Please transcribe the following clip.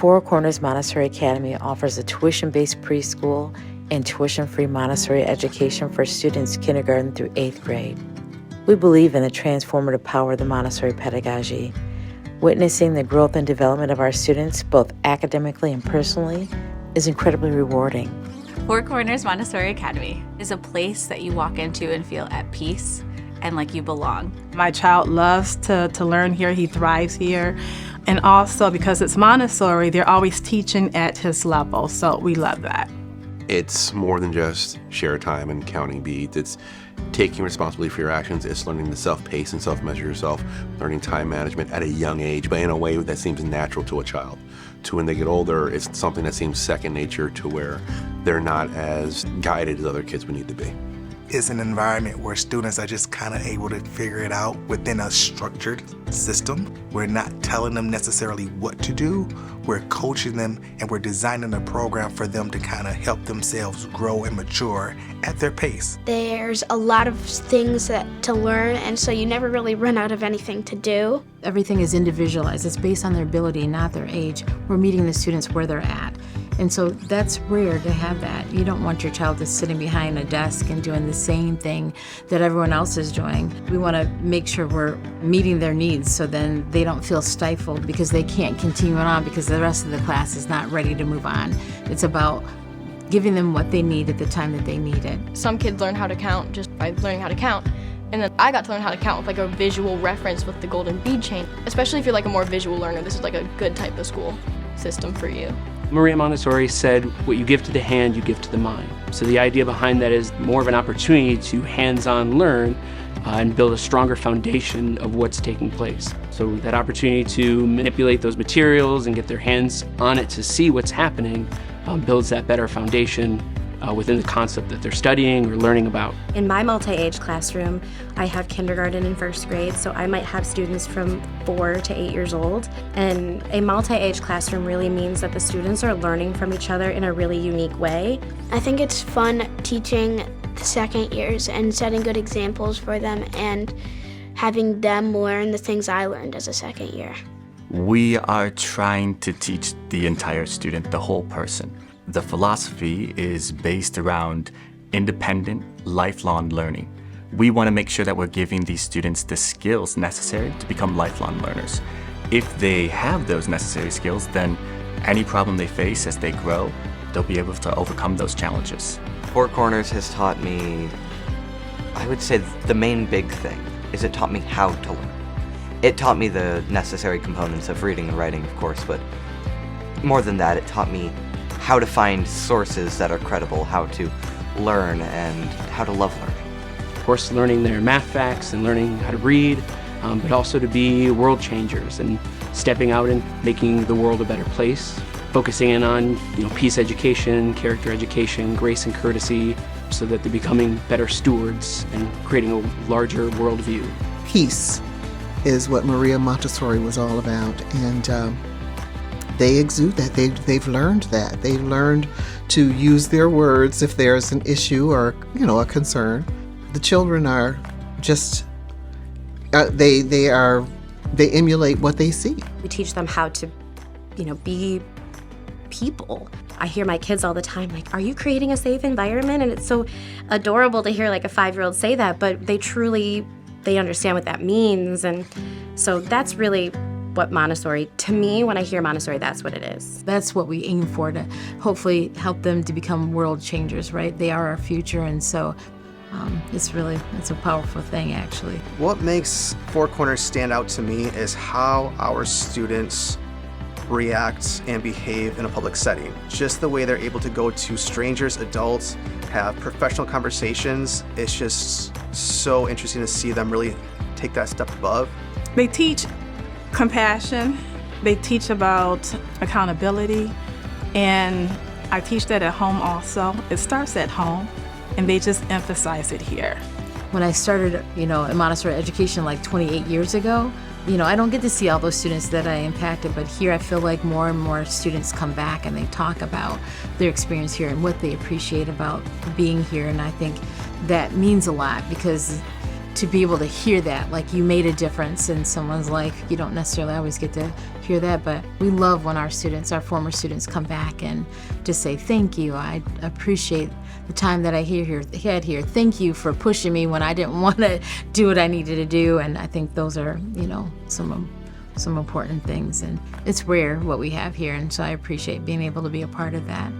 Four Corners Montessori Academy offers a tuition-based preschool and tuition-free Montessori education for students kindergarten through 8th grade. We believe in the transformative power of the Montessori pedagogy. Witnessing the growth and development of our students, both academically and personally, is incredibly rewarding. Four Corners Montessori Academy is a place that you walk into and feel at peace and like you belong. My child loves to learn here. He thrives here. And also because it's Montessori, they're always teaching at his level, so we love that. It's more than just share time and counting beads. It's taking responsibility for your actions. It's learning to self-pace and self-measure yourself, learning time management at a young age, but in a way that seems natural to a child. To when they get older, it's something that seems second nature to where they're not as guided as other kids would need to be. It's an environment where students are just kind of able to figure it out within a structured system. We're not telling them necessarily what to do. We're coaching them and we're designing a program for them to kind of help themselves grow and mature at their pace. There's a lot of things to learn, and so you never really run out of anything to do. Everything is individualized. It's based on their ability, not their age. We're meeting the students where they're at. And so that's rare to have that. You don't want your child just sitting behind a desk and doing the same thing that everyone else is doing. We want to make sure we're meeting their needs so then they don't feel stifled because they can't continue on because the rest of the class is not ready to move on. It's about giving them what they need at the time that they need it. Some kids learn how to count just by learning how to count. And then I got to learn how to count with like a visual reference with the golden bead chain. Especially if you're like a more visual learner, this is like a good type of school system for you. Maria Montessori said, what you give to the hand, you give to the mind. So the idea behind that is more of an opportunity to hands-on learn and build a stronger foundation of what's taking place. So that opportunity to manipulate those materials and get their hands on it to see what's happening builds that better foundation within the concept that they're studying or learning about. In my multi-age classroom, I have kindergarten and first grade, so I might have students from 4 to 8 years old. And a multi-age classroom really means that the students are learning from each other in a really unique way. I think it's fun teaching the second years and setting good examples for them and having them learn the things I learned as a second year. We are trying to teach the entire student, the whole person. The philosophy is based around independent, lifelong learning. We want to make sure that we're giving these students the skills necessary to become lifelong learners. If they have those necessary skills, then any problem they face as they grow, they'll be able to overcome those challenges. Four Corners has taught me, I would say the main big thing is it taught me how to learn. It taught me the necessary components of reading and writing, of course, but more than that, it taught me how to find sources that are credible, how to learn, and how to love learning. Of course, learning their math facts and learning how to read, but also to be world changers and stepping out and making the world a better place, focusing in on peace education, character education, grace and courtesy, so that they're becoming better stewards and creating a larger worldview. Peace is what Maria Montessori was all about, and they exude that. They've learned that. They've learned to use their words if there's an issue or a concern. The children are just they emulate what they see. We teach them how to be people. I hear my kids all the time like, are you creating a safe environment? And it's so adorable to hear like a 5-year-old say that, but they understand what that means. And so that's really what Montessori, to me, when I hear Montessori, that's what it is. That's what we aim for, to hopefully help them to become world changers, right? They are our future, and so it's a powerful thing, actually. What makes Four Corners stand out to me is how our students react and behave in a public setting. Just the way they're able to go to strangers, adults, have professional conversations. It's just so interesting to see them really take that step above. They teach compassion, they teach about accountability, and I teach that at home also. It starts at home, and they just emphasize it here. When I started, in Montessori education like 28 years ago, I don't get to see all those students that I impacted, but here I feel like more and more students come back and they talk about their experience here and what they appreciate about being here, and I think that means a lot because to be able to hear that, like you made a difference in someone's life. You don't necessarily always get to hear that, but we love when our former students come back and just say, thank you, I appreciate the time that I had here. Thank you for pushing me when I didn't want to do what I needed to do. And I think those are, some important things. And it's rare what we have here, and so I appreciate being able to be a part of that.